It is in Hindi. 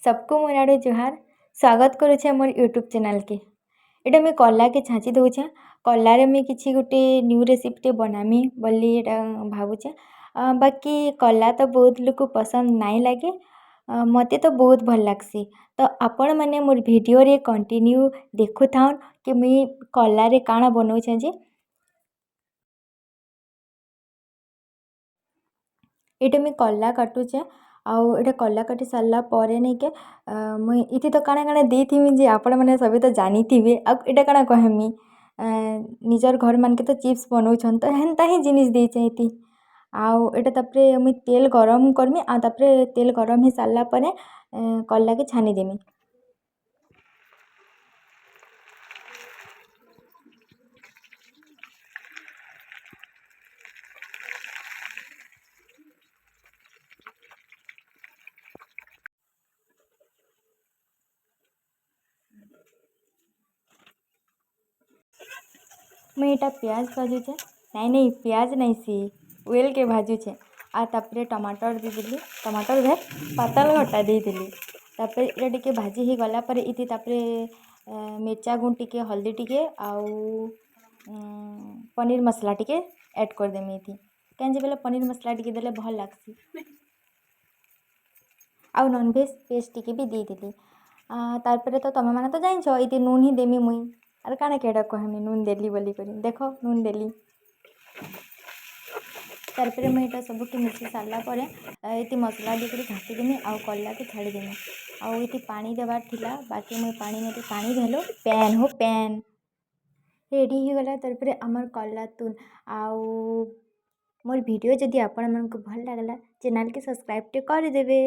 सबको मोर आड़े जुहार। स्वागत करुछे मोर यूट्यूब चैनल के। एटा मुई कला के छाँची दउछे। कलारे मुई किछि गुटे न्यू रेसिपीटे बनामि बोली एटा भावुछे। बाकी कला तो बहुत लोक पसंद नाई लागे। मते तो बहुत भल लागसी। तो आपण माने मोर वीडियो रे कंटिन्यू देखु थाउन कि मुई कला रे काଣା बनौछे जे। एटा मुई कला काटुछे। आउ एटा कला काटी सारला परे नहीं के मुई इति तो काଣା काଣା देथिमि जे आपण माने सभी तो जानिथिबे। आ एटा काଣା कहमि निजर घर मानके तो चिप्स बनौछन तो हेन्ता ही जिनिस देइछे इति। आउ एटा तापरे मुई तेल गरम करमि आ तापरे तेल गरम ही सारला परे कला के छानी देमि। मुई एटा प्याज भाजुछे। नहीं नहीं प्याज नहीं सी ओइल के भाजुछे। आ तापरे टमाटर देदेली। टमाटर भे पातल घटा देदेली। तापरे एटा टिके भाजी ही गला परे इति तापरे मिर्चा गुंड टिके हल्दी टिके आउ पनीर मसला टिके ऐड कर देमि इति। कांजे बेले पनीर मसला टिके देले भल लागसी। आउ नॉनवेज पेस्ट टिके भी देदेली। तारपरे तो तमे माने तो जानिछो इति नून ही देमि मुई। आर काଣା केडा कहमि नून देली बोली करी देखो नून देली। तारपरे मुई एटा सबुके मिसी सारला परे इति मसला देकरी घाटी देमि आउ कला के छाड़ी देमि। आउ इति पानी देबार थिला बाकी मुई पानी नेली पानी भेलो पैन हो पैन रेडी ही गला। तारपरे हमर कला तुन आउ मोर वीडियो जदि आपण मानकु भल लागला चैनल के सब्सक्राइब टे कर देबे।